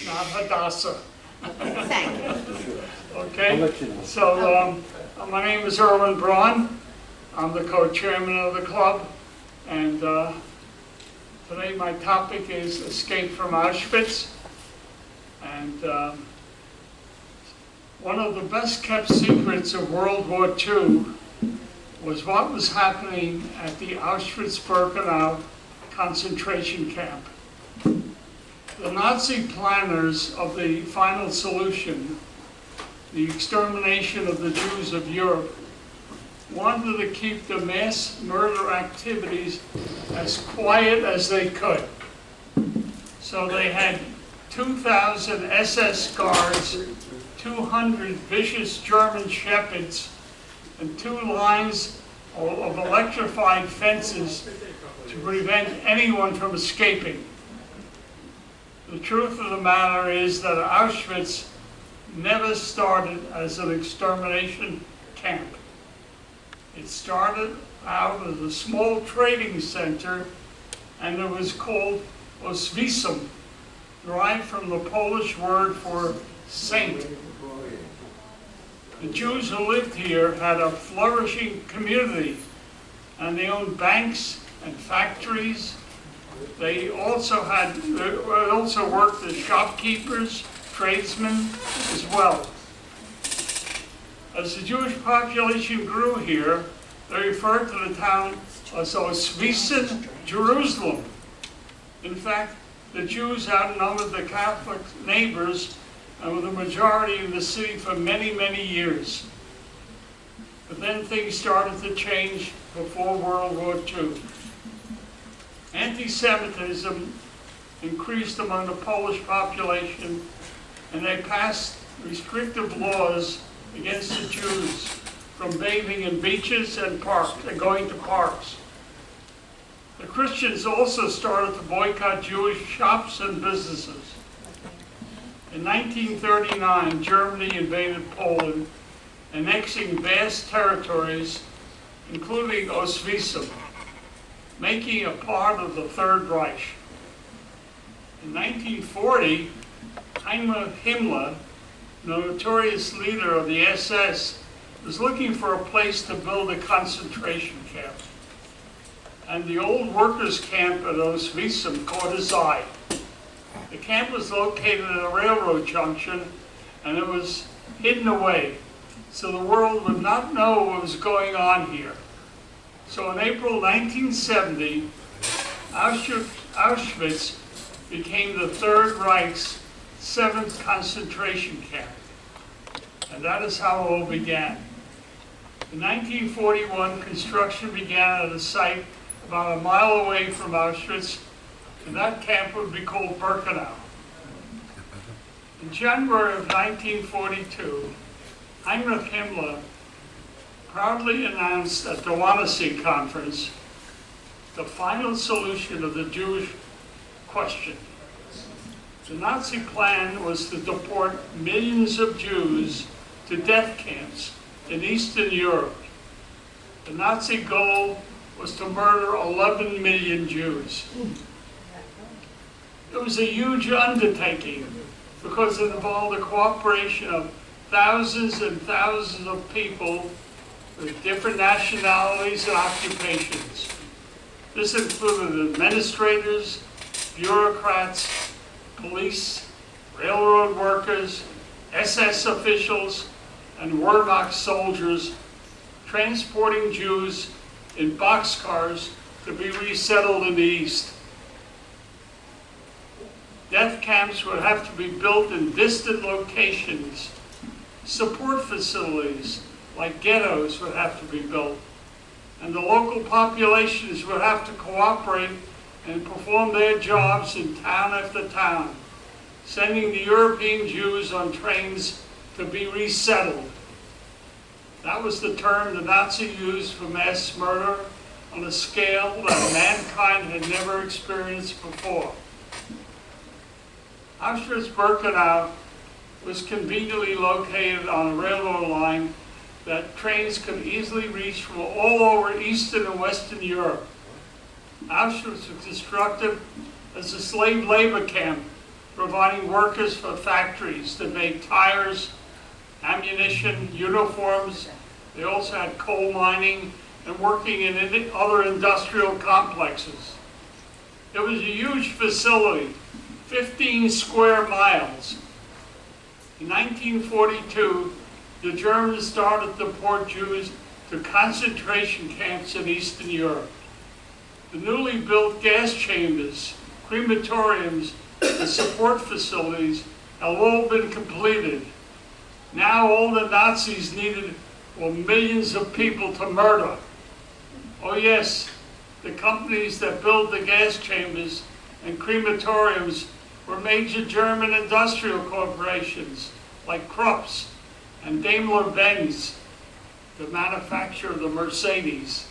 not Hadassah. Thank you. Okay, so my name is Erwin Braun. I'm the co-chairman of the club, and today my topic is escape from Auschwitz. And one of the best kept secrets of World War II was what was happening at the Auschwitz-Birkenau concentration camp. The Nazi planners of the final solution, the extermination of the Jews of Europe, wanted to keep the mass murder activities as quiet as they could. So they had 2,000 SS guards, 200 vicious German shepherds, and 2 lines of electrified fences to prevent anyone from escaping. The truth of the matter is that Auschwitz never started as an extermination camp. It started out as a small trading center, and it was called Auschwitz, derived from the Polish word for saint. The Jews who lived here had a flourishing community, and they owned banks and factories. They also worked as shopkeepers, tradesmen as well. As the Jewish population grew here, they referred to the town as Auschwitz, Jerusalem. In fact, the Jews outnumbered the Catholic neighbors and were the majority in the city for many, many years. But then things started to change before World War II. Anti-Semitism increased among the Polish population, and they passed restrictive laws against the Jews from bathing in beaches and parks and going to parks. The Christians also started to boycott Jewish shops and businesses. In 1939, Germany invaded Poland, annexing vast territories, including Auschwitz, making it part of the Third Reich. In 1940, Heinrich Himmler, the notorious leader of the SS, was looking for a place to build a concentration camp. And the old workers' camp at Auschwitz caught his eye. The camp was located at a railroad junction, and it was hidden away, so the world would not know what was going on here. So in April 1970, Auschwitz became the Third Reich's 7th concentration camp. And that is how it all began. In 1941, construction began at a site about a mile away from Auschwitz, and that camp would be called Birkenau. In January of 1942, Heinrich Himmler proudly announced at the Wannsee Conference the final solution of the Jewish question. The Nazi plan was to deport millions of Jews to death camps in Eastern Europe. The Nazi goal was to murder 11 million Jews. It was a huge undertaking because it involved the cooperation of thousands and thousands of people with different nationalities and occupations. This included administrators, bureaucrats, police, railroad workers, SS officials, and Wehrmacht soldiers transporting Jews in boxcars to be resettled in the East. Death camps would have to be built in distant locations. Support facilities like ghettos would have to be built. And the local populations would have to cooperate and perform their jobs in town after town, sending the European Jews on trains to be resettled. That was the term the Nazis used for mass murder on a scale that mankind had never experienced before. Auschwitz-Birkenau was conveniently located on a railroad line that trains could easily reach from all over Eastern and Western Europe. Auschwitz was constructed as a slave labor camp providing workers for factories that made tires, ammunition, uniforms. They also had coal mining and working in other industrial complexes. It was a huge facility, 15 square miles. In 1942, the Germans started to deport Jews to concentration camps in Eastern Europe. The newly built gas chambers, crematoriums, and support facilities have all been completed. Now all the Nazis needed were millions of people to murder. Oh yes, the companies that built the gas chambers and crematoriums were major German industrial corporations like Krupp's and Daimler-Benz, the manufacturer of the Mercedes.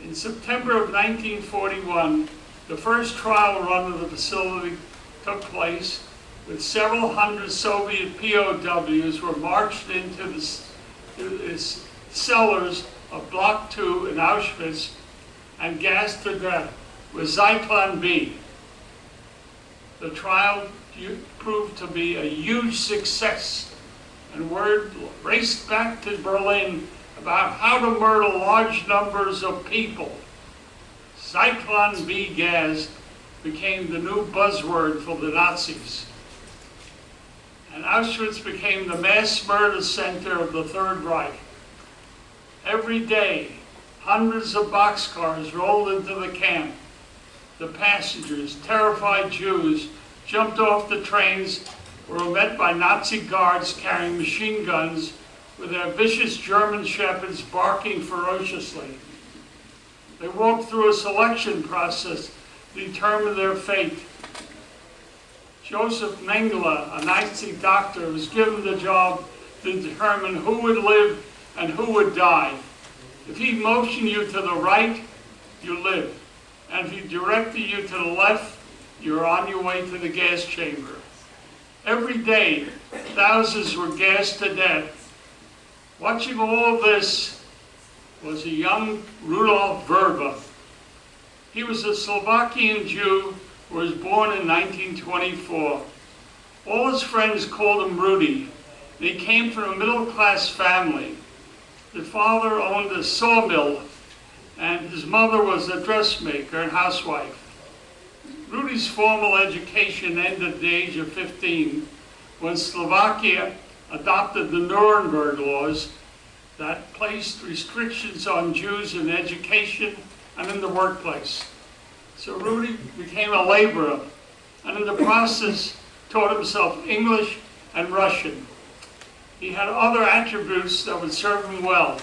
In September of 1941, the first trial run of the facility took place, with several hundred Soviet POWs were marched into the cellars of Block 2 in Auschwitz and gassed to death with Zyklon B. The trial proved to be a huge success, and word raced back to Berlin about how to murder large numbers of people. Zyklon B gas became the new buzzword for the Nazis. And Auschwitz became the mass murder center of the Third Reich. Every day, hundreds of boxcars rolled into the camp. The passengers, terrified Jews, jumped off the trains, were met by Nazi guards carrying machine guns with their vicious German shepherds barking ferociously. They walked through a selection process to determine their fate. Joseph Mengele, a Nazi doctor, was given the job to determine who would live and who would die. If he motioned you to the right, you live. And if he directed you to the left, you're on your way to the gas chamber. Every day, thousands were gassed to death. Watching all of this was a young Rudolf Verba. He was a Slovakian Jew who was born in 1924. All his friends called him Rudy. He came from a middle-class family. His father owned a sawmill, and his mother was a dressmaker and housewife. Rudy's formal education ended at the age of 15 when Slovakia adopted the Nuremberg laws that placed restrictions on Jews in education and in the workplace. So Rudy became a laborer, and in the process taught himself English and Russian. He had other attributes that would serve him well.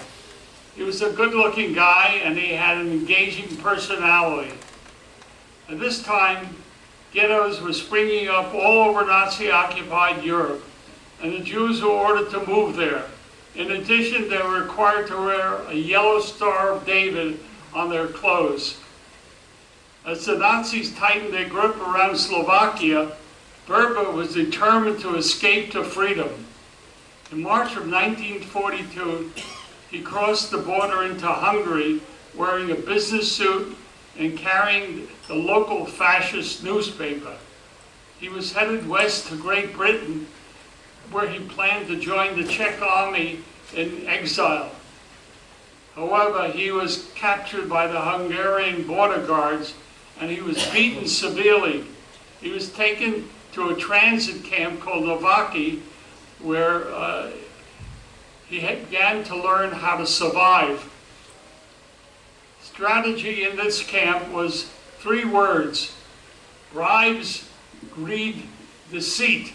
He was a good-looking guy, and he had an engaging personality. At this time, ghettos were springing up all over Nazi-occupied Europe, and the Jews were ordered to move there. In addition, they were required to wear a yellow Star of David on their clothes. As the Nazis tightened their grip around Slovakia, Verba was determined to escape to freedom. In March of 1942, he crossed the border into Hungary wearing a business suit and carrying the local fascist newspaper. He was headed west to Great Britain, where he planned to join the Czech army in exile. However, he was captured by the Hungarian border guards, and he was beaten severely. He was taken to a transit camp called Novaki, where he began to learn how to survive. Strategy in this camp was 3 words: bribes, greed, deceit.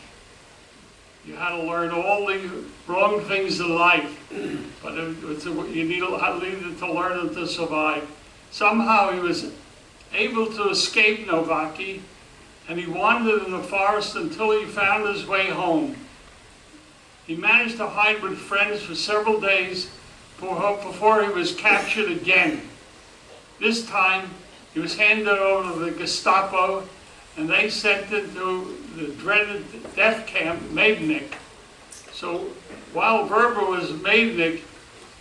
You had to learn all the wrong things in life, but you needed to learn them to survive. Somehow he was able to escape Novaki, and he wandered in the forest until he found his way home. He managed to hide with friends for several days before he was captured again. This time, he was handed over to the Gestapo, and they sent him to the dreaded death camp, Majdanek. So while Verba was in Majdanek,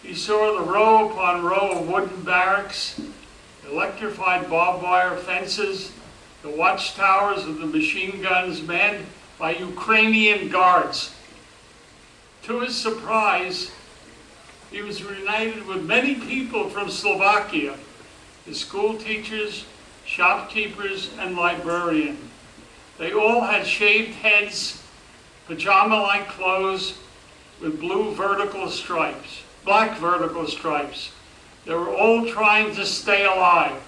he saw the row upon row of wooden barracks, electrified barbed wire fences, the watchtowers of the machine guns manned by Ukrainian guards. To his surprise, he was reunited with many people from Slovakia, his school teachers, shopkeepers, and librarian. They all had shaved heads, pajama-like clothes with black vertical stripes. They were all trying to stay alive.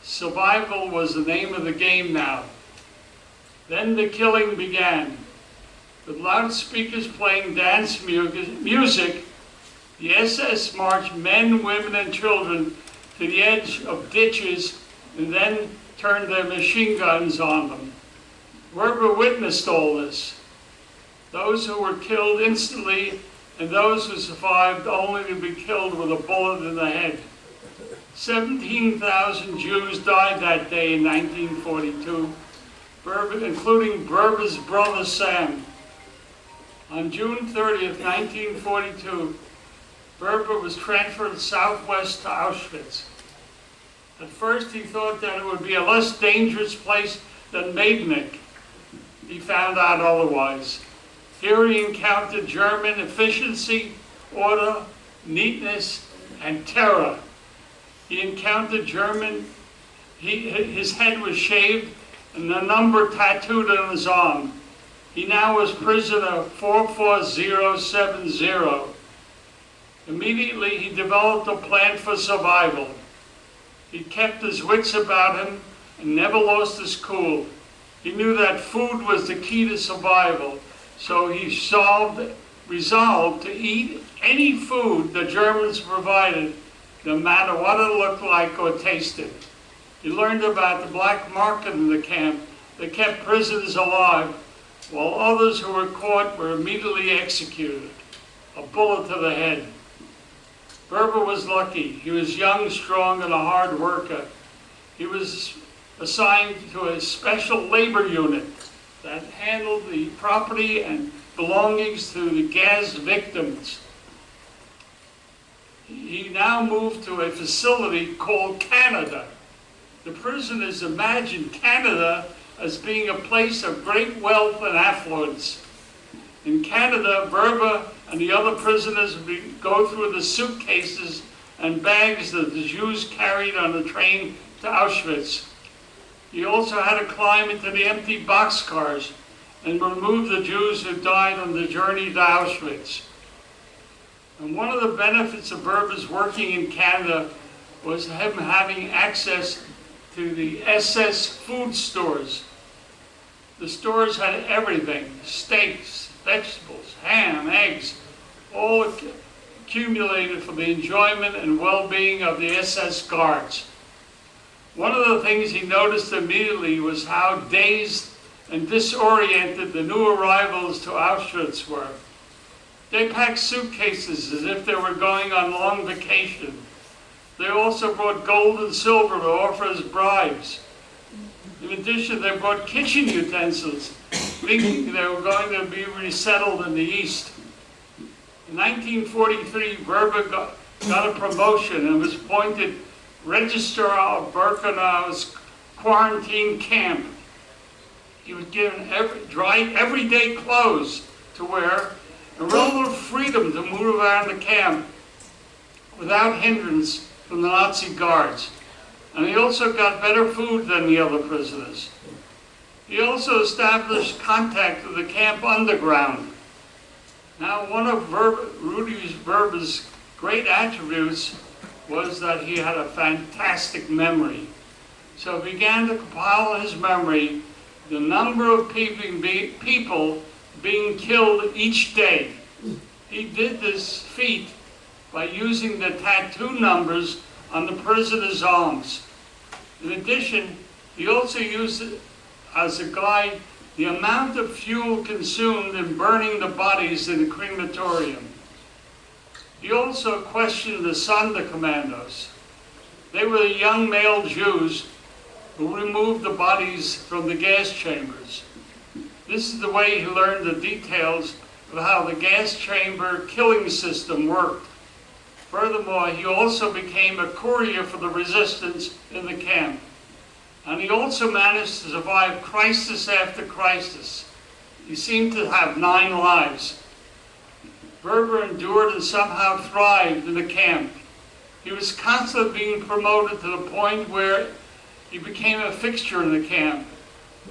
Survival was the name of the game now. Then the killing began. With loudspeakers playing dance music, the SS marched men, women, and children to the edge of ditches and then turned their machine guns on them. Werber witnessed all this. Those who were killed instantly and those who survived only to be killed with a bullet in the head. 17,000 Jews died that day in 1942, including Werber's brother Sam. On June 30th, 1942, Werber was transferred southwest to Auschwitz. At first he thought that it would be a less dangerous place than Majdanek. He found out otherwise. Here he encountered German efficiency, order, neatness, and terror. He encountered German, his head was shaved and the number tattooed on his arm. He now was prisoner 44070. Immediately he developed a plan for survival. He kept his wits about him and never lost his cool. He knew that food was the key to survival, so he resolved to eat any food the Germans provided, no matter what it looked like or tasted. He learned about the black market in the camp that kept prisoners alive, while others who were caught were immediately executed, a bullet to the head. Werber was lucky. He was young, strong, and a hard worker. He was assigned to a special labor unit that handled the property and belongings to the gas victims. He now moved to a facility called Canada. The prisoners imagined Canada as being a place of great wealth and affluence. In Canada, Werber and the other prisoners would go through the suitcases and bags that the Jews carried on the train to Auschwitz. He also had to climb into the empty boxcars and remove the Jews who died on the journey to Auschwitz. And one of the benefits of Werber's working in Canada was him having access to the SS food stores. The stores had everything: steaks, vegetables, ham, eggs, all accumulated for the enjoyment and well-being of the SS guards. One of the things he noticed immediately was how dazed and disoriented the new arrivals to Auschwitz were. They packed suitcases as if they were going on long vacation. They also brought gold and silver to offer as bribes. In addition, they brought kitchen utensils, thinking they were going to be resettled in the East. In 1943, Werber got a promotion and was appointed registrar of Birkenau's quarantine camp. He was given everyday clothes to wear and relative freedom to move around the camp without hindrance from the Nazi guards. And he also got better food than the other prisoners. He also established contact with the camp underground. Now, one of Rudy Werber's great attributes was that he had a fantastic memory. So he began to compile his memory, the number of people being killed each day. He did this feat by using the tattoo numbers on the prisoners' arms. In addition, he also used as a guide the amount of fuel consumed in burning the bodies in the crematorium. He also questioned the Sonderkommandos. They were the young male Jews who removed the bodies from the gas chambers. This is the way he learned the details of how the gas chamber killing system worked. Furthermore, he also became a courier for the resistance in the camp. And he also managed to survive crisis after crisis. He seemed to have 9 lives. Berber endured and somehow thrived in the camp. He was constantly being promoted to the point where he became a fixture in the camp.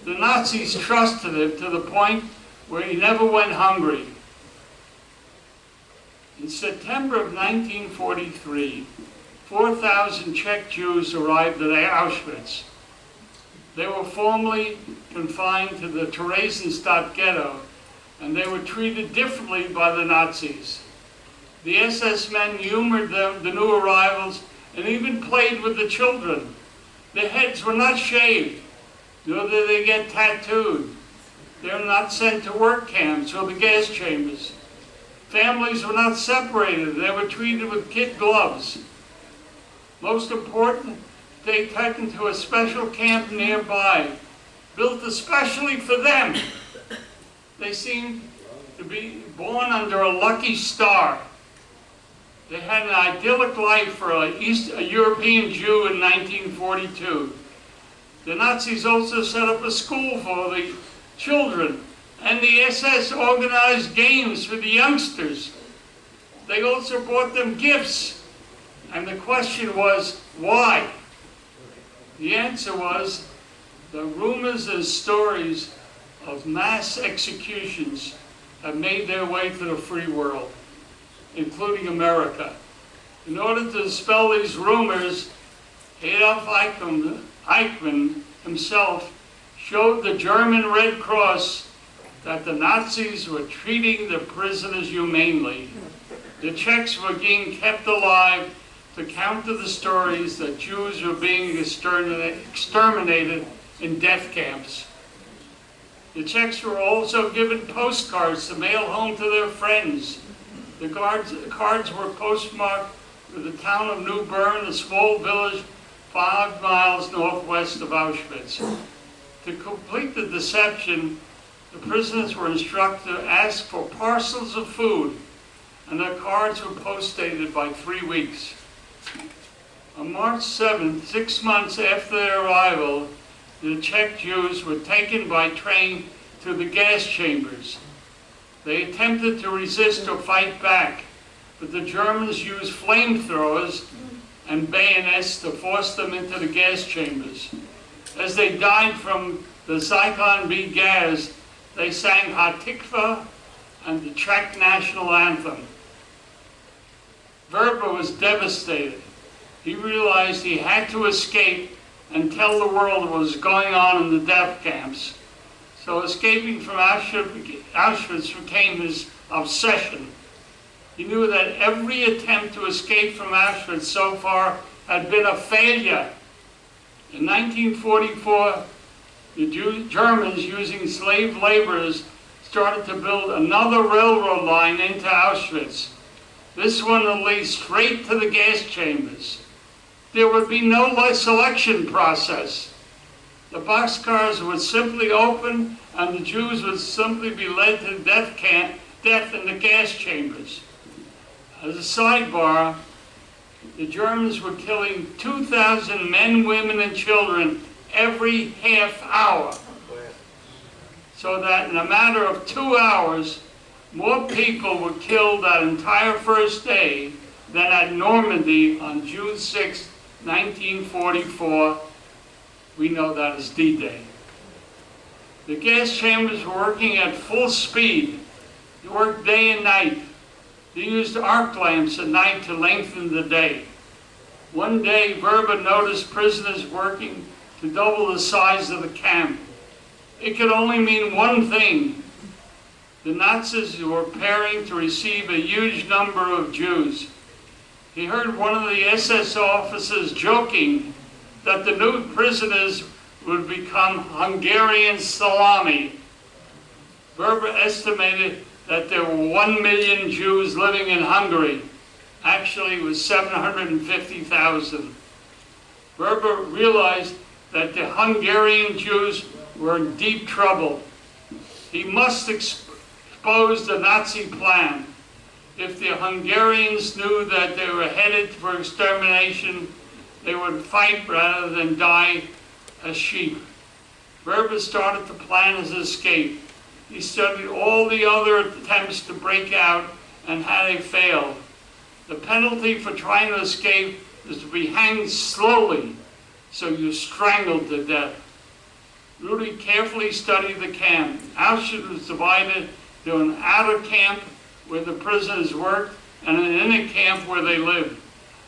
The Nazis trusted him to the point where he never went hungry. In September of 1943, 4,000 Czech Jews arrived at Auschwitz. They were formerly confined to the Theresienstadt ghetto, and they were treated differently by the Nazis. The SS men humored them, the new arrivals, and even played with the children. Their heads were not shaved, nor did they get tattooed. They were not sent to work camps or the gas chambers. Families were not separated. They were treated with kid gloves. Most important, they were taken to a special camp nearby, built especially for them. They seemed to be born under a lucky star. They had an idyllic life for a European Jew in 1942. The Nazis also set up a school for the children, and the SS organized games for the youngsters. They also brought them gifts, and the question was, why? The answer was, the rumors and stories of mass executions have made their way to the free world, including America. In order to dispel these rumors, Adolf Eichmann himself showed the German Red Cross that the Nazis were treating the prisoners humanely. The Czechs were being kept alive to counter the stories that Jews were being exterminated in death camps. The Czechs were also given postcards to mail home to their friends. The cards were postmarked with the town of New Bern, a small village 5 miles northwest of Auschwitz. To complete the deception, the prisoners were instructed to ask for parcels of food, and their cards were post-dated by 3 weeks. On March 7th, 6 months after their arrival, the Czech Jews were taken by train to the gas chambers. They attempted to resist or fight back, but the Germans used flamethrowers and bayonets to force them into the gas chambers. As they died from the Zyklon B gas, they sang Hatikva and the Czech national anthem. Verba was devastated. He realized he had to escape and tell the world what was going on in the death camps. So escaping from Auschwitz became his obsession. He knew that every attempt to escape from Auschwitz so far had been a failure. In 1944, the Germans, using slave laborers, started to build another railroad line into Auschwitz. This one would lead straight to the gas chambers. There would be no selection process. The boxcars would simply open, and the Jews would simply be led to death in the gas chambers. As a sidebar, the Germans were killing 2,000 men, women, and children every half hour. So that in a matter of 2 hours, more people were killed that entire first day than at Normandy on June 6, 1944. We know that as D-Day. The gas chambers were working at full speed. They worked day and night. They used arc lamps at night to lengthen the day. One day, Verba noticed prisoners working to double the size of the camp. It could only mean one thing. The Nazis were preparing to receive a huge number of Jews. He heard one of the SS officers joking that the new prisoners would become Hungarian salami. Verba estimated that there were 1 million Jews living in Hungary. Actually, it was 750,000. Verba realized that the Hungarian Jews were in deep trouble. He must expose the Nazi plan. If the Hungarians knew that they were headed for extermination, they would fight rather than die as sheep. Berber started to plan his escape. He studied all the other attempts to break out and how they failed. The penalty for trying to escape is to be hanged slowly, so you're strangled to death. Rudy carefully studied the camp. Auschwitz was divided to an outer camp where the prisoners worked and an inner camp where they lived.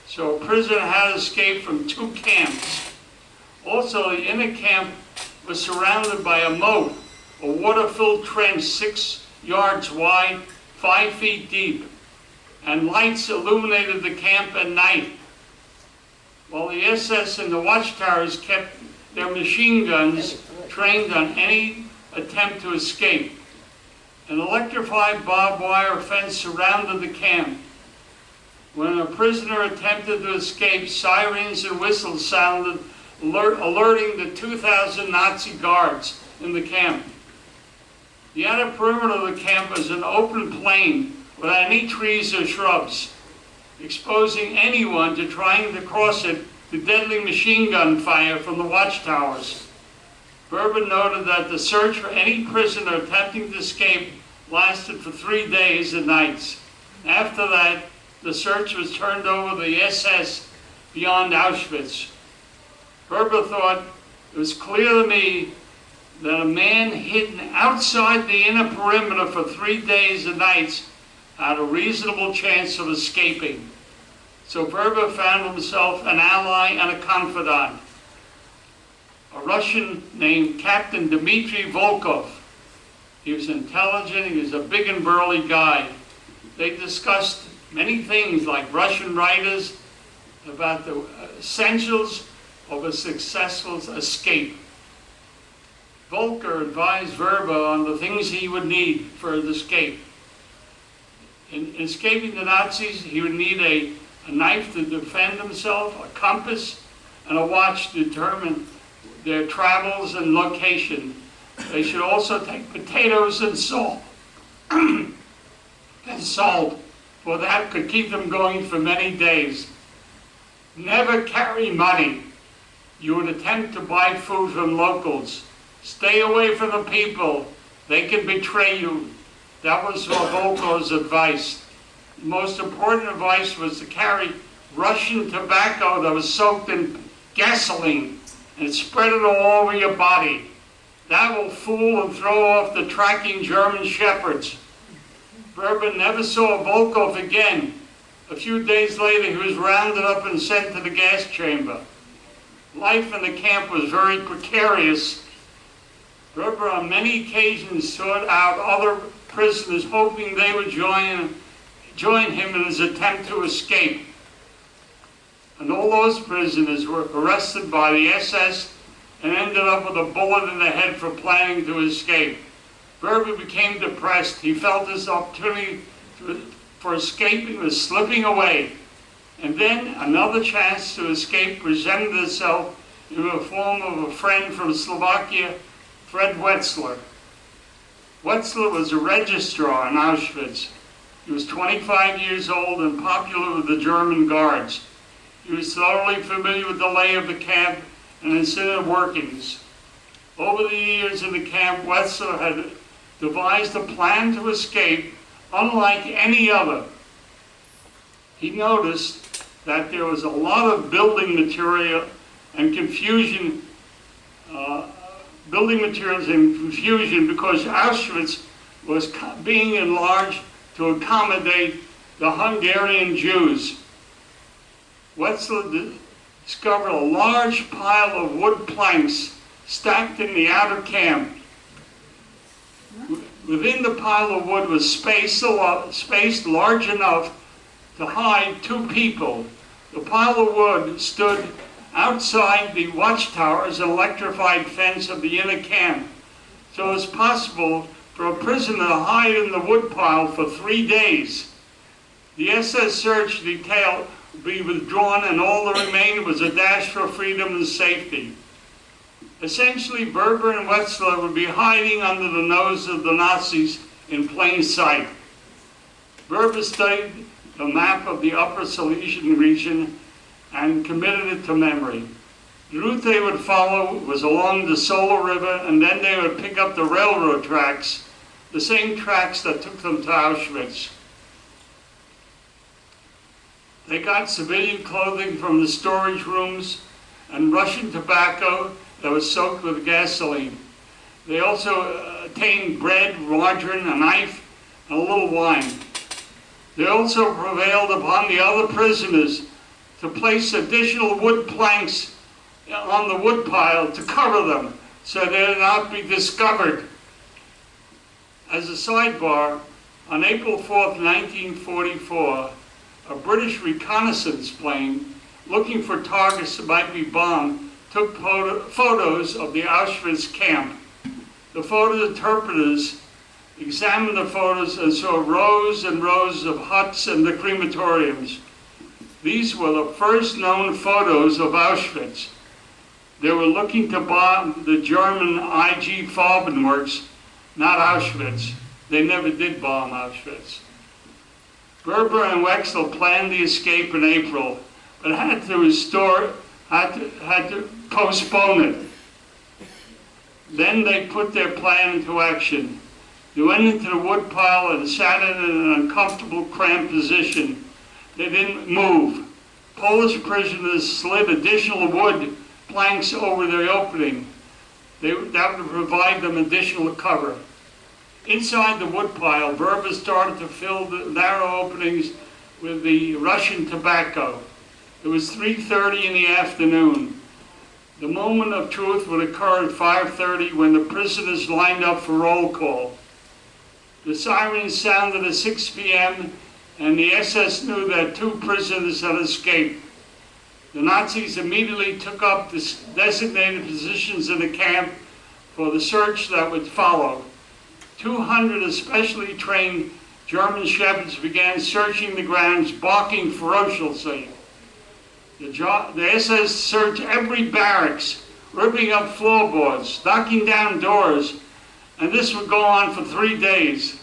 So a prisoner had to escape from two camps. Also, the inner camp was surrounded by a moat, a water-filled trench 6 yards wide, 5 feet deep, and lights illuminated the camp at night, while the SS and the watchtowers kept their machine guns trained on any attempt to escape. An electrified barbed wire fence surrounded the camp. When a prisoner attempted to escape, sirens and whistles sounded, alerting the 2,000 Nazi guards in the camp. The outer perimeter of the camp was an open plain without any trees or shrubs, exposing anyone to trying to cross it to deadly machine gun fire from the watchtowers. Berber noted that the search for any prisoner attempting to escape lasted for 3 days and nights. After that, the search was turned over to the SS beyond Auschwitz. Berber thought, it was clear to me that a man hidden outside the inner perimeter for 3 days and nights had a reasonable chance of escaping. So Berber found himself an ally and a confidant, a Russian named Captain Dmitry Volkov. He was intelligent, he was a big and burly guy. They discussed many things like Russian writers about the essentials of a successful escape. Volker advised Verba on the things he would need for his escape. In escaping the Nazis, he would need a knife to defend himself, a compass, and a watch to determine their travels and location. They should also take potatoes and salt. For that could keep them going for many days. Never carry money. You would attempt to buy food from locals. Stay away from the people. They can betray you. That was Volkov's advice. The most important advice was to carry Russian tobacco that was soaked in gasoline and spread it all over your body. That will fool and throw off the tracking German shepherds. Berber never saw Volkov again. A few days later, he was rounded up and sent to the gas chamber. Life in the camp was very precarious. Berber on many occasions sought out other prisoners, hoping they would join him in his attempt to escape. And all those prisoners were arrested by the SS and ended up with a bullet in the head for planning to escape. Berber became depressed. He felt his opportunity for escaping was slipping away. And then another chance to escape presented itself in the form of a friend from Slovakia, Fred Wetzler. Wetzler was a registrar in Auschwitz. He was 25 years old and popular with the German guards. He was thoroughly familiar with the lay of the camp and its inner workings. Over the years in the camp, Wetzler had devised a plan to escape unlike any other. He noticed that there was a lot of building material and confusion, because Auschwitz was being enlarged to accommodate the Hungarian Jews. Wetzler discovered a large pile of wood planks stacked in the outer camp. Within the pile of wood was spaced large enough to hide 2 people. The pile of wood stood outside the watchtowers and electrified fence of the inner camp, so it was possible for a prisoner to hide in the wood pile for 3 days. The SS search detail would be withdrawn and all that remained was a dash for freedom and safety. Essentially, Berber and Wetzler would be hiding under the nose of the Nazis in plain sight. Berber studied the map of the Upper Silesian region and committed it to memory. The route they would follow was along the Sola River, and then they would pick up the railroad tracks, the same tracks that took them to Auschwitz. They got civilian clothing from the storage rooms and Russian tobacco that was soaked with gasoline. They also obtained bread, margarine, a knife, and a little wine. They also prevailed upon the other prisoners to place additional wood planks on the wood pile to cover them so they would not be discovered. As a sidebar, on April 4th, 1944, a British reconnaissance plane looking for targets that might be bombed took photos of the Auschwitz camp. The photo interpreters examined the photos and saw rows and rows of huts and the crematoriums. These were the first known photos of Auschwitz. They were looking to bomb the German IG Farben works, not Auschwitz. They never did bomb Auschwitz. Berber and Wexel planned the escape in April, but had to postpone it. Then they put their plan into action. They went into the woodpile and sat in an uncomfortable, cramped position. They didn't move. Polish prisoners slid additional wood planks over the opening. That would provide them additional cover. Inside the woodpile, Berber started to fill the narrow openings with the Russian tobacco. It was 3:30 in the afternoon. The moment of truth would occur at 5:30 when the prisoners lined up for roll call. The sirens sounded at 6 p.m. and the SS knew that 2 prisoners had escaped. The Nazis immediately took up the designated positions in the camp for the search that would follow. 200 especially trained German shepherds began searching the grounds, barking ferociously. The SS searched every barracks, ripping up floorboards, knocking down doors, and this would go on for 3 days.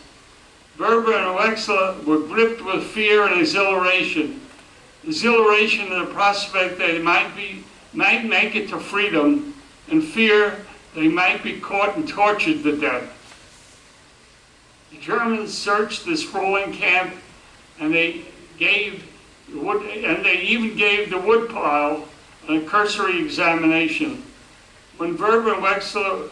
Berber and Wexler were gripped with fear and exhilaration. Exhilaration at the prospect they might make it to freedom, and fear they might be caught and tortured to death. The Germans searched this sprawling camp, and they even gave the woodpile a cursory examination. When Berber and Wexler,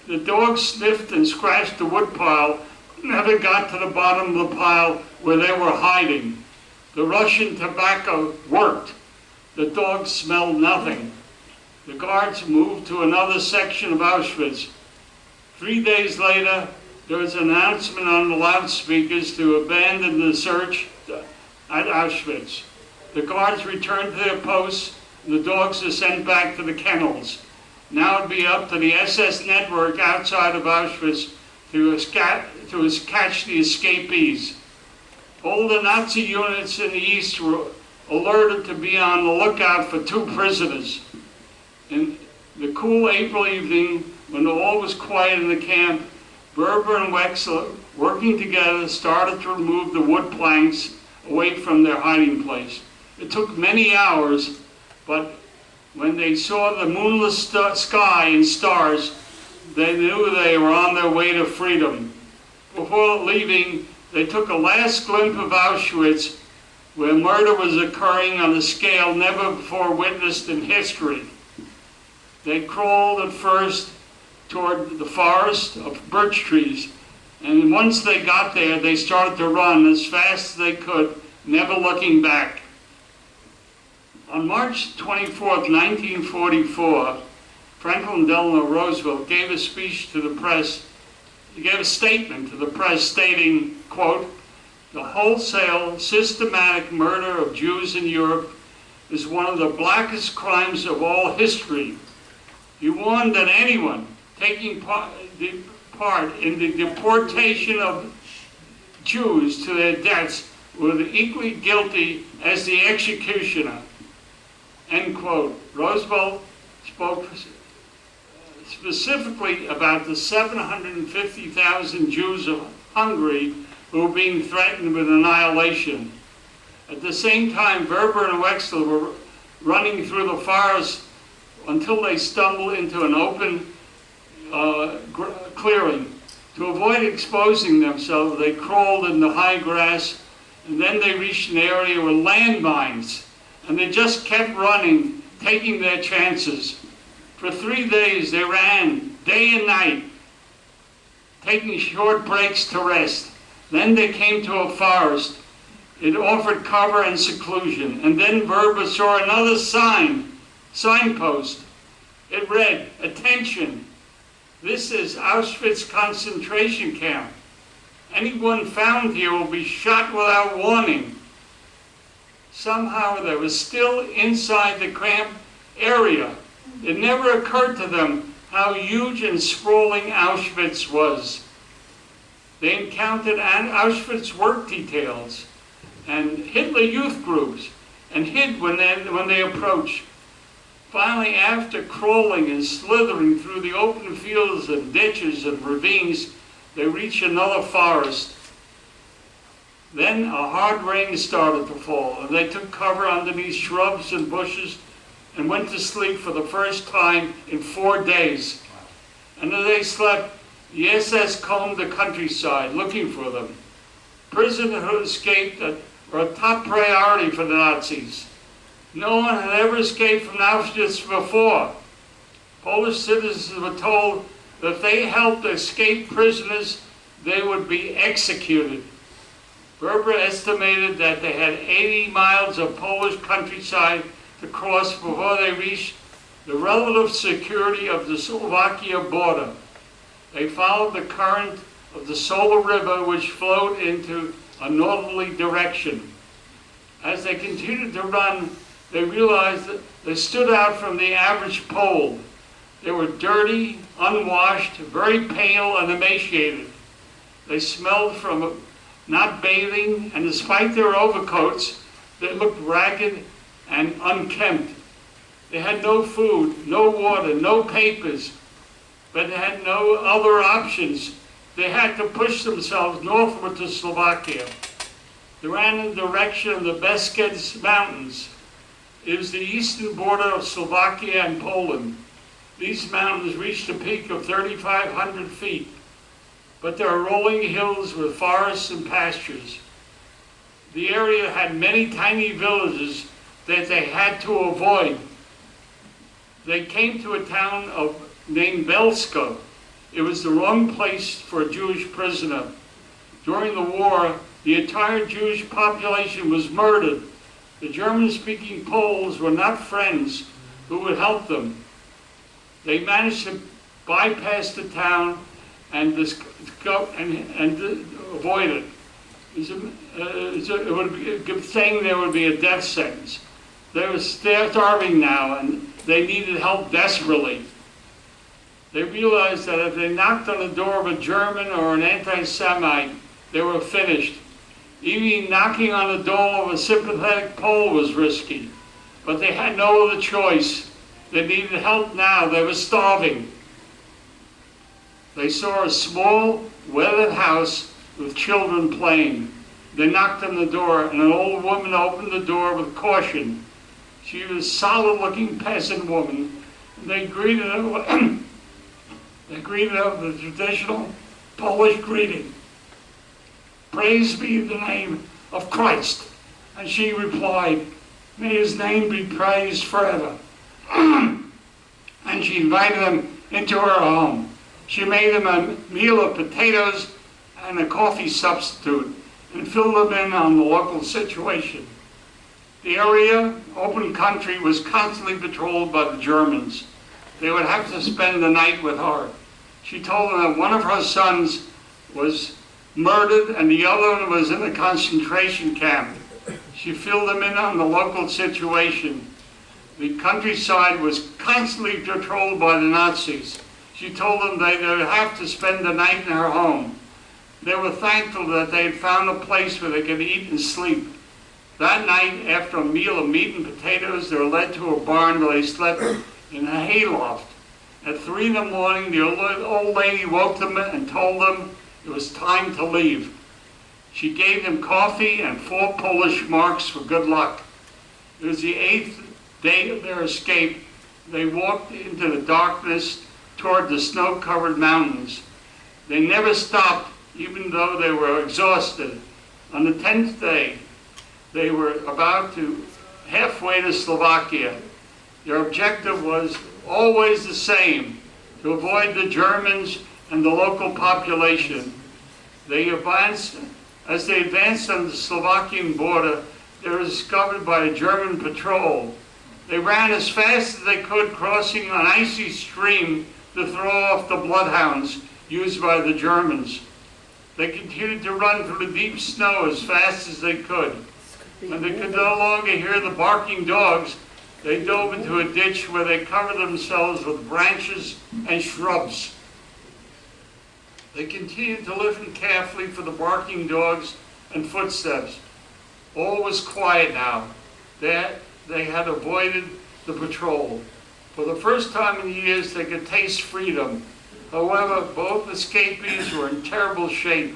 the dogs sniffed and scratched the woodpile, never got to the bottom of the pile where they were hiding. The Russian tobacco worked. The dogs smelled nothing. The guards moved to another section of Auschwitz. 3 days later, there was an announcement on the loudspeakers to abandon the search at Auschwitz. The guards returned to their posts, and the dogs were sent back to the kennels. Now it would be up to the SS network outside of Auschwitz to catch the escapees. All the Nazi units in the east were alerted to be on the lookout for 2 prisoners. In the cool April evening, when all was quiet in the camp, Berber and Wexler, working together, started to remove the wood planks away from their hiding place. It took many hours, but when they saw the moonless sky and stars, they knew they were on their way to freedom. Before leaving, they took a last glimpse of Auschwitz, where murder was occurring on a scale never before witnessed in history. They crawled at first toward the forest of birch trees, and once they got there, they started to run as fast as they could, never looking back. On March 24th, 1944, Franklin Delano Roosevelt gave a speech to the press. He gave a statement to the press stating, quote, "The wholesale, systematic murder of Jews in Europe is one of the blackest crimes of all history." He warned that anyone taking part in the deportation of Jews to their deaths were equally guilty as the executioner. End quote. Roosevelt spoke specifically about the 750,000 Jews of Hungary who were being threatened with annihilation. At the same time, Berber and Wexler running through the forest until they stumbled into an open clearing. To avoid exposing themselves, they crawled in the high grass, and then they reached an area with landmines, and they just kept running, taking their chances. For 3 days they ran, day and night, taking short breaks to rest. Then they came to a forest. It offered cover and seclusion. And then Verba saw another signpost. It read, "Attention, this is Auschwitz concentration camp. Anyone found here will be shot without warning." Somehow they were still inside the camp area. It never occurred to them how huge and sprawling Auschwitz was. They encountered Auschwitz work details and Hitler youth groups and hid when they approached. Finally, after crawling and slithering through the open fields and ditches and ravines, they reached another forest. Then a hard rain started to fall, and they took cover underneath shrubs and bushes and went to sleep for the first time in 4 days. And as they slept, the SS combed the countryside looking for them. Prisoners who escaped were a top priority for the Nazis. No one had ever escaped from Auschwitz before. Polish citizens were told that if they helped escape prisoners, they would be executed. Verba estimated that they had 80 miles of Polish countryside to cross before they reached the relative security of the Slovakia border. They followed the current of the Sola River, which flowed into a northerly direction. As they continued to run, they realized that they stood out from the average Pole. They were dirty, unwashed, very pale and emaciated. They smelled from not bathing, and despite their overcoats, they looked ragged and unkempt. They had no food, no water, no papers, but they had no other options. They had to push themselves northward to Slovakia. They ran in the direction of the Beskids Mountains. It was the eastern border of Slovakia and Poland. These mountains reached a peak of 3,500 feet, but there are rolling hills with forests and pastures. The area had many tiny villages that they had to avoid. They came to a town named Belsko. It was the wrong place for a Jewish prisoner. During the war, the entire Jewish population was murdered. The German-speaking Poles were not friends who would help them. They managed to bypass the town and avoid it. It would be a good thing there would be a death sentence. They're starving now, and they needed help desperately. They realized that if they knocked on the door of a German or an anti-Semite, they were finished. Even knocking on the door of a sympathetic Pole was risky, but they had no other choice. They needed help now. They were starving. They saw a small, weathered house with children playing. They knocked on the door, and an old woman opened the door with caution. She was a solid-looking peasant woman, and they greeted her with the traditional Polish greeting. "Praise be the name of Christ." And she replied, "May his name be praised forever." And she invited them into her home. She made them a meal of potatoes and a coffee substitute and filled them in on the local situation. The area, open country, was constantly patrolled by the Germans. They would have to spend the night with her. She told them that one of her sons was murdered and the other one was in a concentration camp. She filled them in on the local situation. The countryside was constantly patrolled by the Nazis. She told them they would have to spend the night in her home. They were thankful that they had found a place where they could eat and sleep. That night, after a meal of meat and potatoes, they were led to a barn where they slept in a hayloft. At 3 in the morning, the old lady woke them and told them it was time to leave. She gave them coffee and 4 Polish marks for good luck. It was the 8th day of their escape, they walked into the darkness toward the snow-covered mountains. They never stopped, even though they were exhausted. On the 10th day, they were about to halfway to Slovakia. Their objective was always the same, to avoid the Germans and the local population. As they advanced on the Slovakian border, they were discovered by a German patrol. They ran as fast as they could, crossing an icy stream to throw off the bloodhounds used by the Germans. They continued to run through the deep snow as fast as they could. When they could no longer hear the barking dogs, they dove into a ditch where they covered themselves with branches and shrubs. They continued to listen carefully for the barking dogs and footsteps. All was quiet now. They had avoided the patrol. For the first time in years, they could taste freedom. However, both escapees were in terrible shape.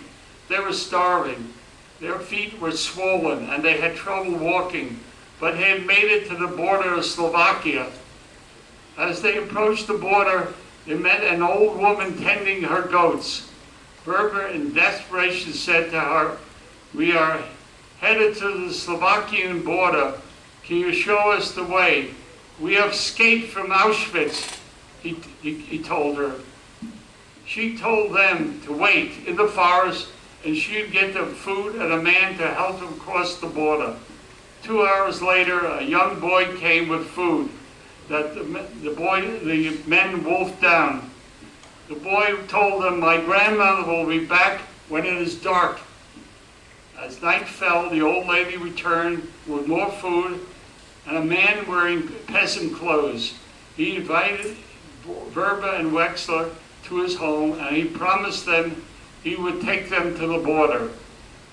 They were starving. Their feet were swollen and they had trouble walking, but they had made it to the border of Slovakia. As they approached the border, they met an old woman tending her goats. Berber, in desperation, said to her, "We are headed to the Slovakian border. Can you show us the way? We have escaped from Auschwitz," he told her. She told them to wait in the forest, and she'd get them food and a man to help them cross the border. 2 hours later, a young boy came with food that the men wolfed down. The boy told them, "My grandmother will be back when it is dark." As night fell, the old lady returned with more food and a man wearing peasant clothes. He invited Verba and Wexler to his home, and he promised them he would take them to the border.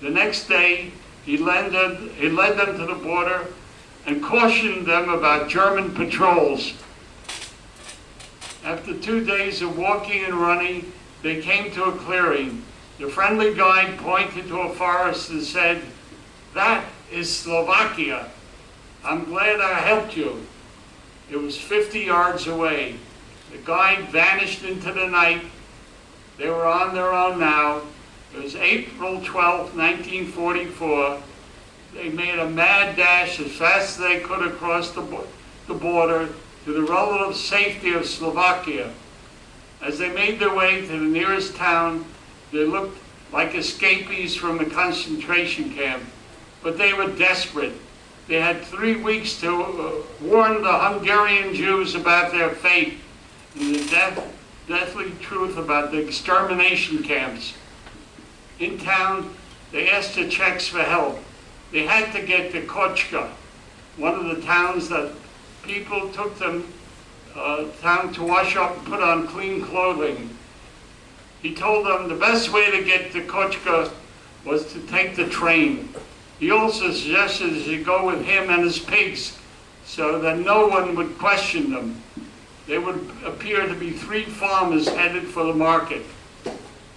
The next day, he led them to the border and cautioned them about German patrols. After 2 days of walking and running, they came to a clearing. The friendly guide pointed to a forest and said, "That is Slovakia. I'm glad I helped you." It was 50 yards away. The guide vanished into the night. They were on their own now. It was April 12, 1944. They made a mad dash as fast as they could across the border to the relative safety of Slovakia. As they made their way to the nearest town, they looked like escapees from a concentration camp, but they were desperate. They had 3 weeks to warn the Hungarian Jews about their fate and the deathly truth about the extermination camps. In town, they asked the Czechs for help. They had to get to Kočka, one of the towns that people took them town to wash up and put on clean clothing. He told them the best way to get to Kočka was to take the train. He also suggested they go with him and his pigs so that no one would question them. They would appear to be 3 farmers headed for the market.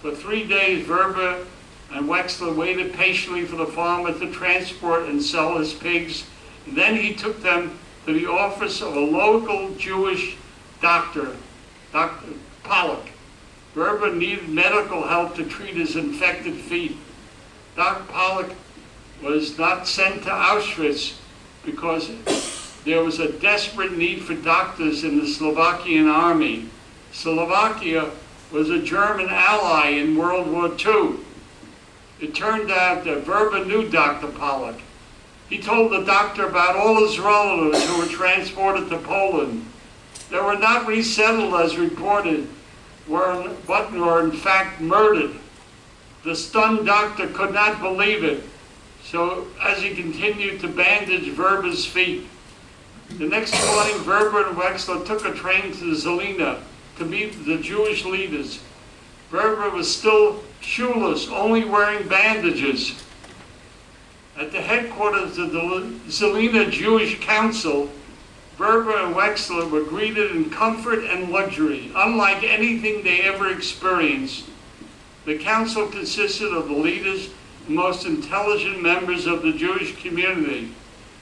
For 3 days, Verba and Wexler waited patiently for the farmer to transport and sell his pigs. And then he took them to the office of a local Jewish doctor, Dr. Pollock. Verba needed medical help to treat his infected feet. Dr. Pollock was not sent to Auschwitz because there was a desperate need for doctors in the Slovakian army. Slovakia was a German ally in World War II. It turned out that Verba knew Dr. Pollock. He told the doctor about all his relatives who were transported to Poland. They were not resettled as reported, but were in fact murdered. The stunned doctor could not believe it, so as he continued to bandage Verba's feet. The next morning, Verba and Wexler took a train to Zelina to meet the Jewish leaders. Verba was still shoeless, only wearing bandages. At the headquarters of the Zelina Jewish Council, Verba and Wexler were greeted in comfort and luxury, unlike anything they ever experienced. The council consisted of the leaders and most intelligent members of the Jewish community.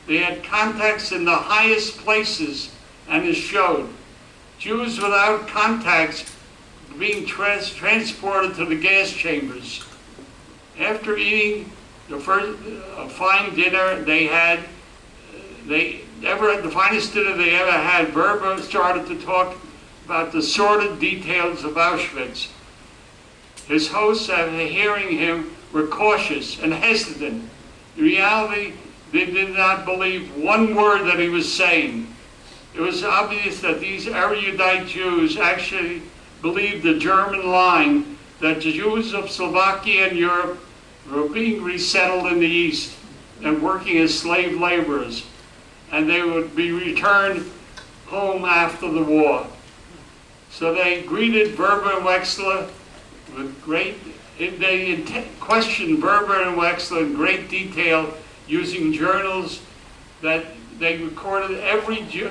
They had contacts in the highest places, and it showed. Jews without contacts being transported to the gas chambers. After eating the first fine dinner the finest dinner they ever had, Verba started to talk about the sordid details of Auschwitz. His hosts, after hearing him, were cautious and hesitant. In reality, they did not believe one word that he was saying. It was obvious that these erudite Jews actually believed the German line that the Jews of Slovakia and Europe were being resettled in the East and working as slave laborers, and they would be returned home after the war. So they greeted Verba and Wexler with they questioned Verba and Wexler in great detail using journals that they recorded every Jew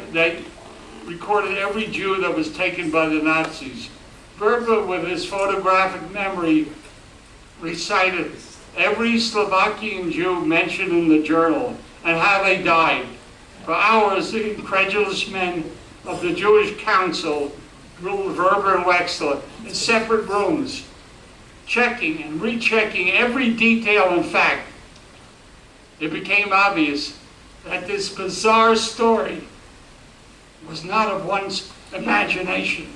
that was taken by the Nazis. Verba, with his photographic memory, recited every Slovakian Jew mentioned in the journal and how they died. For hours, the incredulous men of the Jewish Council ruled Verba and Wexler in separate rooms, checking and rechecking every detail and fact. It became obvious that this bizarre story was not of one's imagination,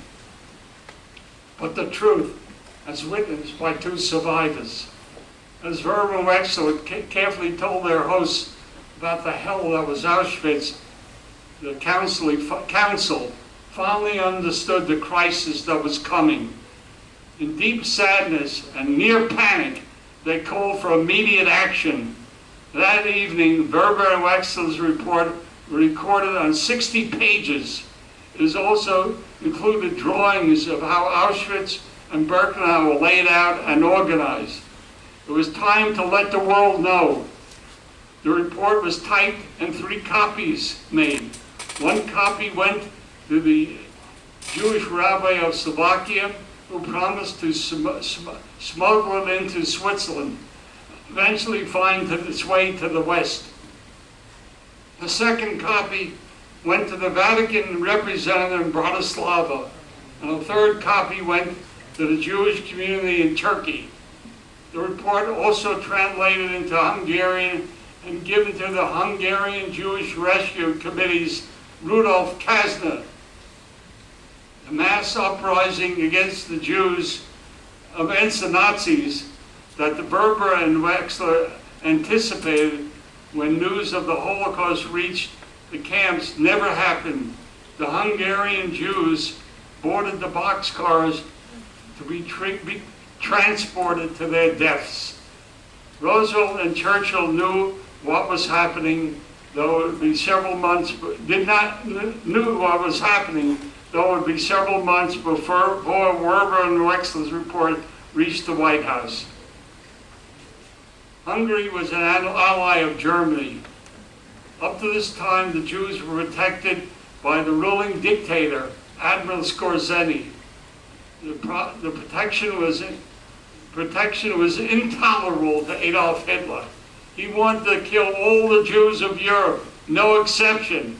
but the truth as witnessed by two survivors. As Verba and Wexler carefully told their hosts about the hell that was Auschwitz, the council finally understood the crisis that was coming. In deep sadness and near panic, they called for immediate action. That evening, Verba and Wexler's report were recorded on 60 pages. It is also included drawings of how Auschwitz and Birkenau were laid out and organized. It was time to let the world know. The report was typed and 3 copies made. One copy went to the Jewish rabbi of Slovakia, who promised to smuggle it into Switzerland, eventually find its way to the West. The second copy went to the Vatican representative in Bratislava, and the third copy went to the Jewish community in Turkey. The report also translated into Hungarian and given to the Hungarian Jewish Rescue Committee's Rudolf Kasner. The mass uprising against the Jews, against the Nazis, that the Verba and Wexler anticipated when news of the Holocaust reached the camps never happened. The Hungarian Jews boarded the boxcars to be transported to their deaths. Roosevelt and Churchill knew what was happening, though it would be several months, knew what was happening, though it would be several months before Verba and Wexler's report reached the White House. Hungary was an ally of Germany. Up to this time, the Jews were protected by the ruling dictator, Admiral Skorzeny. The protection was intolerable to Adolf Hitler. He wanted to kill all the Jews of Europe, no exception.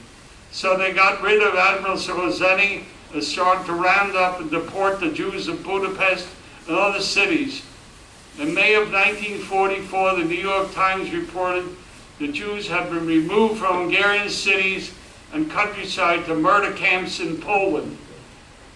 So they got rid of Admiral Skorzeny and started to round up and deport the Jews of Budapest and other cities. In May of 1944, the New York Times reported the Jews had been removed from Hungarian cities and countryside to murder camps in Poland.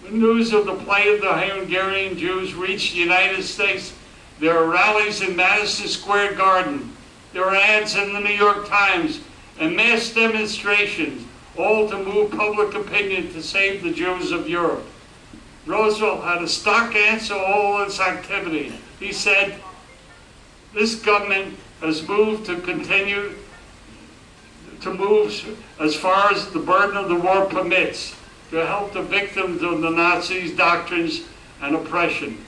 When news of the plight of the Hungarian Jews reached the United States, there were rallies in Madison Square Garden. There were ads in the New York Times and mass demonstrations, all to move public opinion to save the Jews of Europe. Roosevelt had a stock answer to all this activity. He said, this government has moved to continue to move as far as the burden of the war permits to help the victims of the Nazis' doctrines and oppression.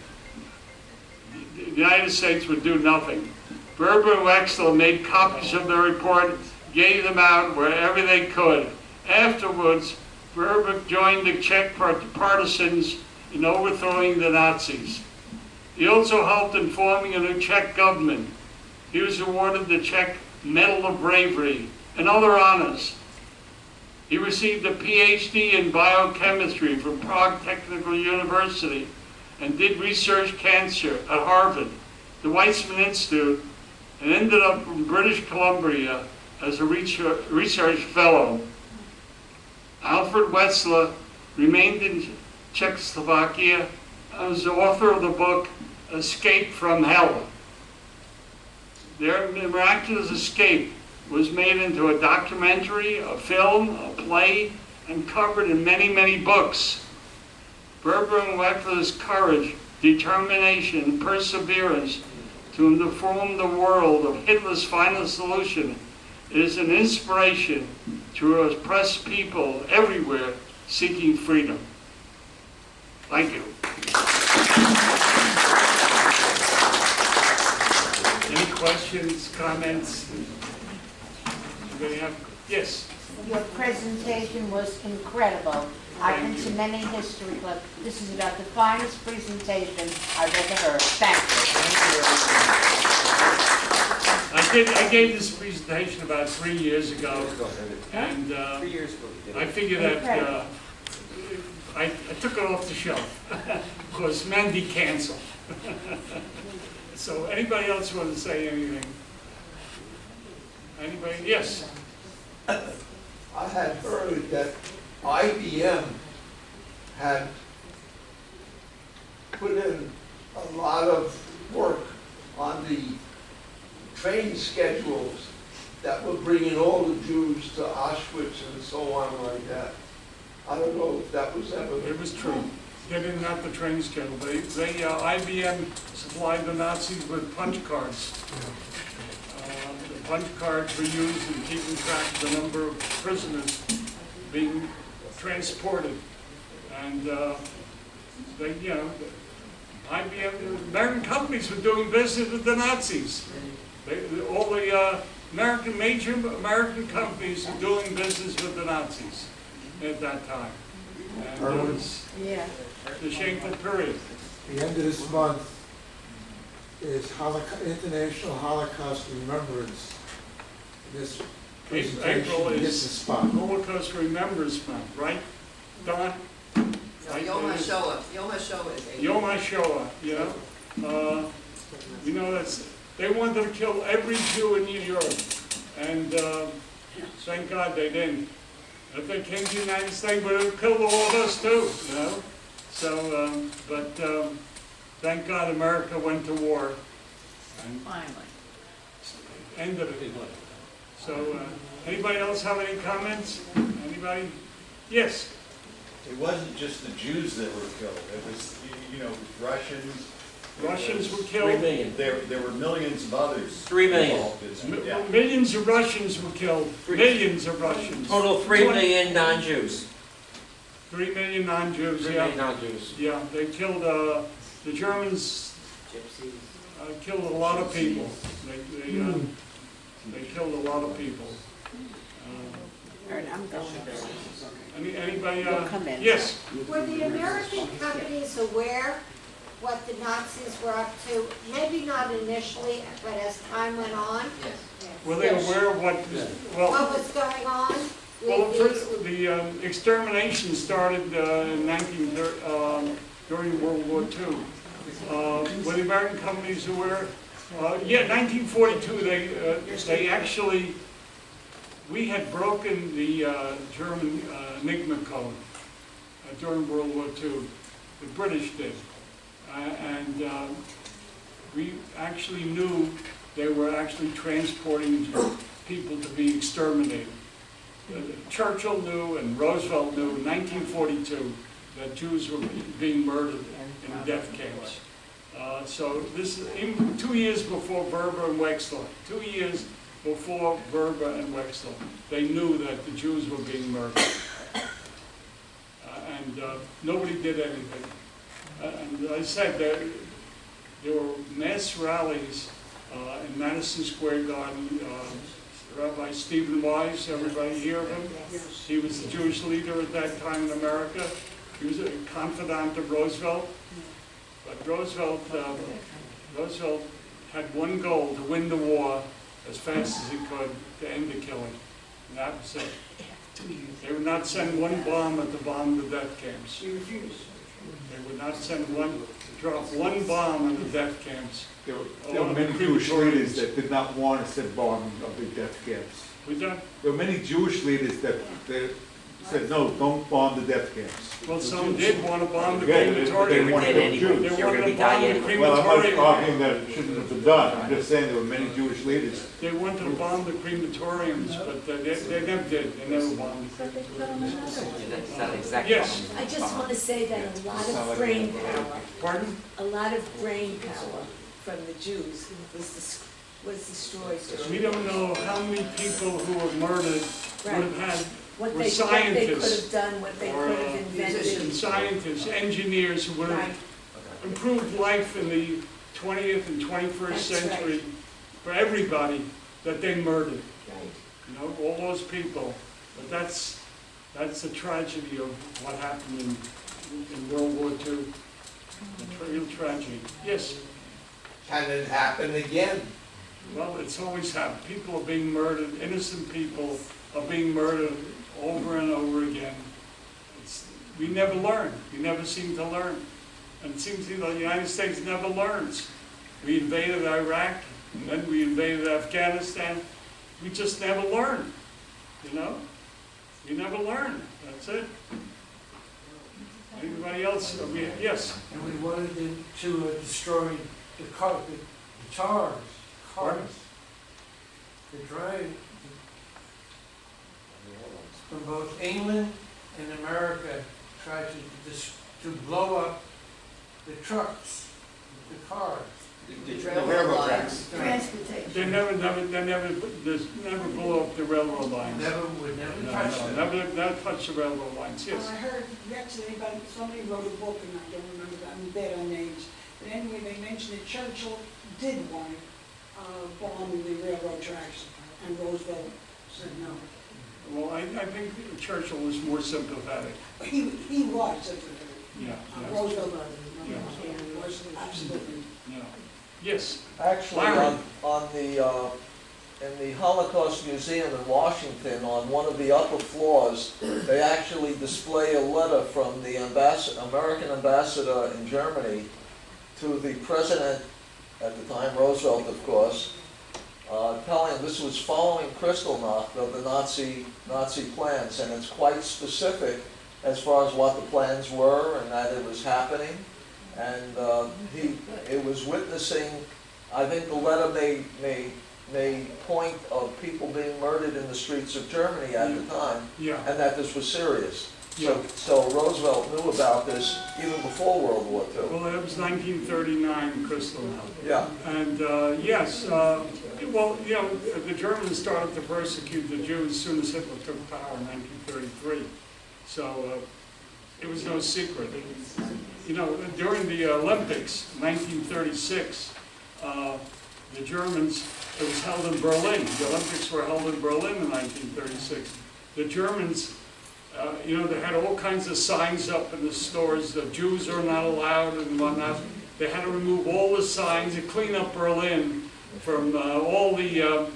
The United States would do nothing. Verba and Wexler made copies of the report, gave them out wherever they could. Afterwards, Verba joined the Czech partisans in overthrowing the Nazis. He also helped in forming a new Czech government. He was awarded the Czech Medal of Bravery and other honors. He received a PhD in biochemistry from Prague Technical University and did research cancer at Harvard, the Weizmann Institute, and ended up in British Columbia as a research fellow. Alfred Wetzler remained in Czechoslovakia and was the author of the book Escape from Hell. Their miraculous escape was made into a documentary, a film, a play, and covered in many, many books. Berber and Wetzler's courage, determination, and perseverance to inform the world of Hitler's final solution is an inspiration to oppressed people everywhere seeking freedom. Thank you. Any questions, comments? Anybody have? Yes. Your presentation was incredible. I've been to many history clubs. This is about the finest presentation I've ever heard. Thank you. I gave this presentation about 3 years ago, and I figured that I took it off the shelf because Mandy canceled. So anybody else want to say anything? Anybody? Yes. I had heard that IBM had put in a lot of work on the train schedules that were bringing all the Jews to Auschwitz and so on like that. I don't know if that was ever. It was true. They didn't have the train schedule. IBM supplied the Nazis with punch cards. The punch cards were used in keeping track of the number of prisoners being transported. And IBM, the American companies were doing business with the Nazis. All the major American companies were doing business with the Nazis at that time. And it was a shameful period. The end of this month is International Holocaust Remembrance. This presentation April hits the is spot. Holocaust Remembrance Month, right, Don? Yom HaShoah. Yom HaShoah is April. Yom HaShoah, they wanted to kill every Jew in New York, and thank God they didn't. If they came to the United States, they would have killed all of us too, So, thank God America went to war and Finally. ended it. So, anybody else have any comments? Anybody? Yes. It wasn't just the Jews that were killed. It was, Russians. Russians were 3 killed. million. There were millions of others. 3 million. involved in that. Yeah. Millions of Russians were killed. Millions of Russians. Total 3 million non-Jews. 3 million non-Jews, 3 million non-Jews. Yeah, they killed, the Germans killed a lot of people. They killed a lot of people. All right, I'm going. Anybody? You'll come in. Yes. Were the American companies aware what the Nazis were up to? Maybe not initially, but as time went on? Yes. Were they aware of what? What was going on? Well, the extermination started in during World War II. Were the American companies aware? 1942. They actually. We had broken the German Enigma code during World War II. The British did. And we actually knew they were actually transporting people to be exterminated. Churchill knew and Roosevelt knew in 1942 that Jews were being murdered in death camps. So this is even 2 years before Berber and Wexler. 2 years before Berber and Wexler, they knew that the Jews were being murdered. And nobody did anything. And I said that there were mass rallies in Madison Square Garden. Rabbi Stephen Wise, everybody hear of him? He was the Jewish leader at that time in America. He was a confidant of Roosevelt. But Roosevelt had one goal: to win the war as fast as he could, to end the killing. And that was it. They would not send one bomb at the bomb the death camps. We refuse. They would not drop one bomb in the death camps. There were many Jewish leaders that did not want to send bombing of the death camps. We don't, There were many Jewish leaders that said, no, don't bomb the death camps. well, some did want to bomb the Yeah, but crematorium. they wanted Did to anyway. Jews. They You're wanted gonna to be bomb dying the anyway. Well, I'm not crematorium. arguing that it shouldn't have been done, I'm just saying there were many Jewish leaders. They wanted to bomb the crematoriums, but they never did. They never bombed the crematoriums. That's not exactly. Yes, I just want to say that a lot of brain power, pardon? a lot of brain power from the Jews was destroyed We during. don't know how many people who were murdered would have had, What were they could scientists have done, what they or, could have invented. scientists, engineers who would Right, have improved life in the 20th and 21st That's right. century for everybody that they murdered. right. You know, all those people. But that's the tragedy of what happened in World War II. The real tragedy. Yes, Can it happen again? well, it's always happened. People are being murdered, innocent people are being murdered over and over again. We never learn. We never seem to learn. And it seems to me the United States never learns. We invaded Iraq, and then we invaded Afghanistan. We just never learn, you know? We never learn. That's it. Anybody else? Yes? And we wanted them to destroy the cars, the drive, from both England and America tried to blow up the trucks, the cars. The railroad tracks. Transportation. They never blew up the railroad lines. Would never No, touch no, them. never touch the railroad lines, yes. I heard yesterday about somebody wrote a book, and I don't remember that, I'm bad on names. But anyway, they mentioned that Churchill did want to bomb the railroad tracks, and Roosevelt said no. Well, I think Churchill was more sympathetic. He was, Yeah, Roosevelt Yeah. was absolutely. yeah. Yes, Actually, Larry. on the, in the Holocaust Museum in Washington, on one of the upper floors, they actually display a letter from the American ambassador in Germany to the president, at the time Roosevelt, of course, telling him this was following Kristallnacht of the Nazi plans, and it's quite specific as far as what the plans were and that it was happening. And it was witnessing, I think the letter made point of people being murdered in the streets of Germany at the time, yeah, and that this was serious. yeah. So Roosevelt knew about this even before World War II. Well, that was 1939, Kristallnacht. Yeah. And yes, well, you know, the Germans started to persecute the Jews as soon as Hitler took power in 1933. So it was no secret. You know, during the Olympics, 1936, the Germans, it was held in Berlin. The Olympics were held in Berlin in 1936. The Germans, you know, they had all kinds of signs up in the stores, the Jews are not allowed and whatnot. They had to remove all the signs and clean up Berlin from all the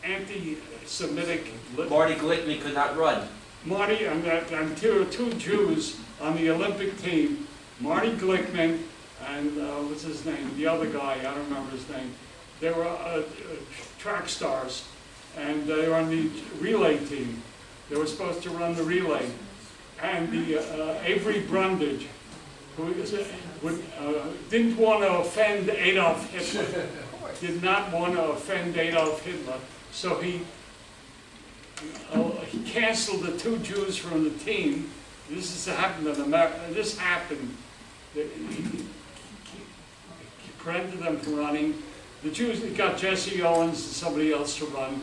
anti-Semitic. Marty Glickman could not run. Marty, and two Jews on the Olympic team, Marty Glickman and what's his name, the other guy, I don't remember his name. They were track stars, and they were on the relay team. They were supposed to run the relay. And the Avery Brundage, who didn't want to offend Adolf Hitler, did not want to offend Adolf Hitler, so he canceled the two Jews from the team. This has happened in America. This happened. He prevented them from running. The Jews got Jesse Owens and somebody else to run.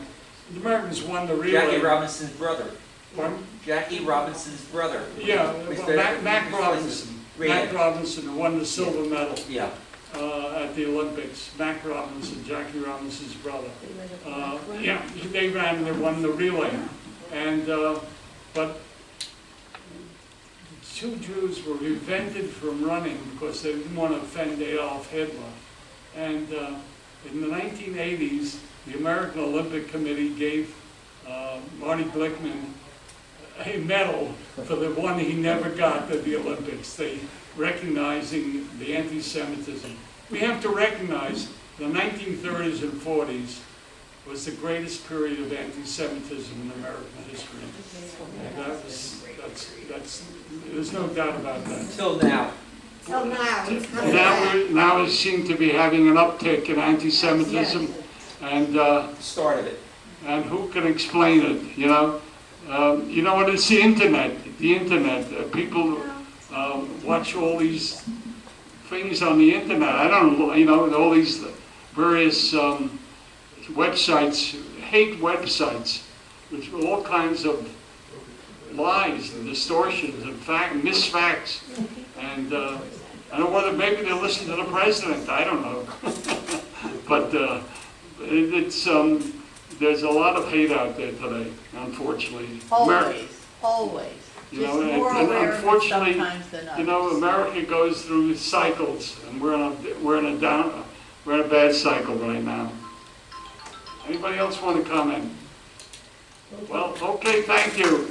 The Americans won the relay. Jackie Robinson's brother. Pardon? Jackie Robinson's brother. Yeah, Mr. Mac Robinson. Relay. Mac Robinson won the silver medal Yeah. at the Olympics. Mac Robinson, Jackie Robinson's brother. Yeah, they ran and they won the relay. And, but two Jews were prevented from running because they didn't want to offend Adolf Hitler. And in the 1980s, the American Olympic Committee gave Marty Glickman a medal for the one he never got at the Olympics, recognizing the anti-Semitism. We have to recognize the 1930s and 40s was the greatest period of anti-Semitism in American history. And there's no doubt about that. Till now. Till now, it's coming back. Now we seem to be having an uptick in anti-Semitism, and Start of it. and who can explain it? You know what? It's the internet. The internet. People watch all these things on the internet. I don't know. All these various websites, hate websites, with all kinds of lies and distortions and misfacts. And I don't know whether maybe they listen to the president. I don't know. But there's a lot of hate out there today, unfortunately. Always. You know, Just more and aware of it unfortunately, sometimes than others. you know, America goes through cycles, and we're in a bad cycle right now. Anybody else want to comment? Well, okay, thank you.